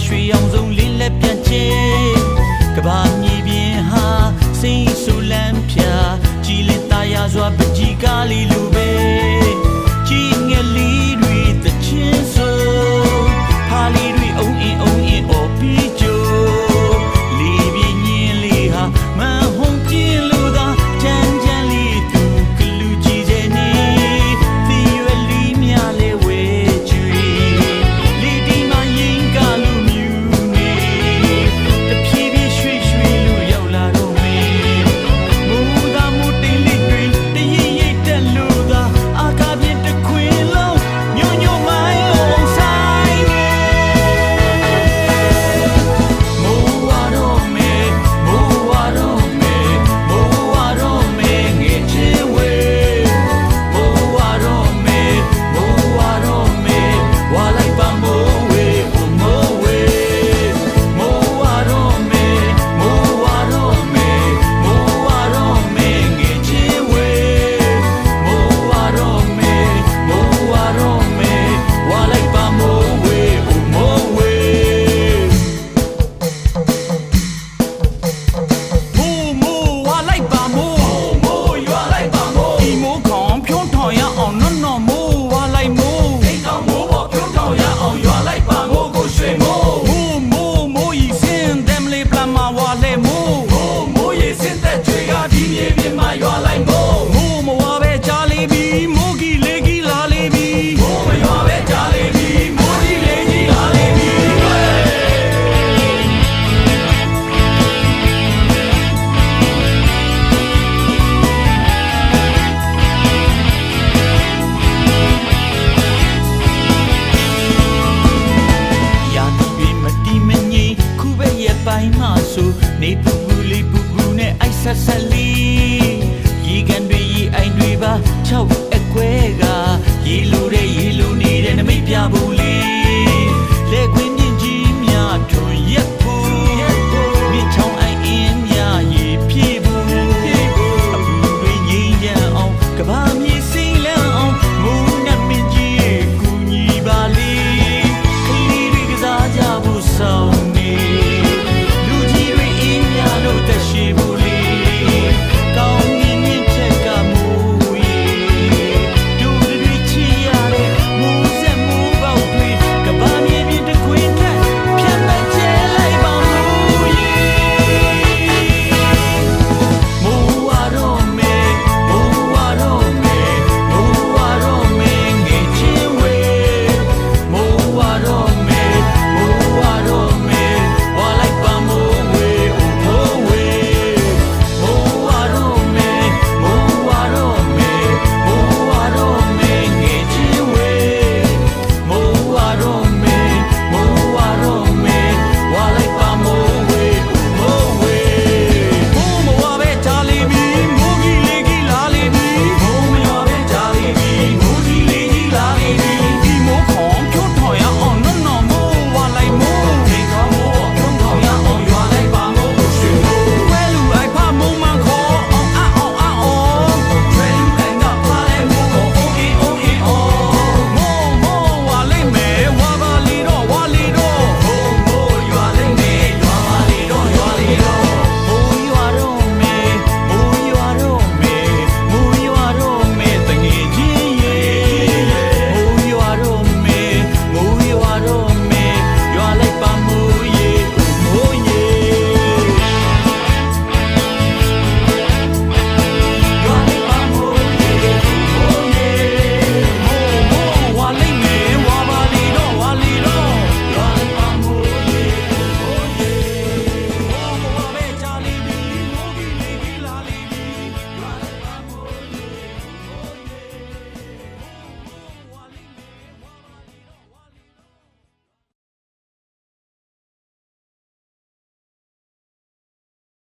ရွှေရောင်စုံလေးလက်ပြန့်ကျဲကဘာမြေပြင်ဟာစိတ်ဆူလန်းဖြာကြည်လင်သားရစွာပကြီးကားလေးလိုပဲကြီးငယ်လေးတွေတချင်းဆိုဖားလေးတွေအုံအင်းအော်ပြီးကြိုလေးပြင်းရင်လေးဟာမန်ဟုံးပြင်းလို့သာချမ်းချမ်းလေးသူကလူကြီးတဲ့နေသီရွယ်လေးများလဲဝဲကျွေလေးဒီမရင်ကလူမျိုးနေတဖြည်းဖြည်းရွှေ့ရွှေ့လို့ရောက်လာတော့မယ်မူသာမူတိတ်လေးတွေတရိပ်ရိပ်တက်လို့သာအာကာပြင်းတစ်ခွင်လုံးညွညွမိုင်းအောင်ဆိုင်နေမိုးဝါတော့မယ်မိုးဝါတော့မယ်မိုးဝါတော့မယ်ငယ်ချင်းဝဲမိုးဝါတော့မယ်မိုးဝါတော့မယ်ဝါလိုက်ပါမိုးဝဲမိုးဝဲမိုးဝါတော့မယ်မိုးဝါတော့မယ်မိုးဝါတော့မယ်ငယ်ချင်းဝဲမိုးဝါတော့မယ်မိုးဝါတော့မယ်ဝါလိုက်ပါမိုးဝဲမိုးဝဲမိုးဝါလိုက်ပါမိုးမိုးရွာလိုက်ပါမိုးဒီမိုးခေါင်ဖြုံးထောင်ရအောင်နော်မိုးဝါလိုက်မိုးအိမ်ကောင်မိုးပေါ်ဖြုံးထောင်ရအောင်ရွာလိုက်ပါမိုးကိုရွှေမိုးမိုးရီစင်းတယ်မလေးပလမဝါလဲမိုးရီစင်းတဲ့ကျွေကဒီမြေပြင်မှာရွာလိုက်မိုးမဝါပဲကြားလေးပြီမိုးကြီးလေးကြီးလာလေးပြီမိုးမရွာပဲကြားလေးပြီမိုးကြီးလေးကြီးလာလေးပြီရာသီတွေမတီးမငြိမ်ခုပဲရဲ့ပိုင်းမှဆိုနေပူပူလေးပူပူနဲ့အိုက်ဆက်ဆက်လေးရေကန်တွေရေအိုင်တွေပါ၆အကွဲကရေလိုတဲ့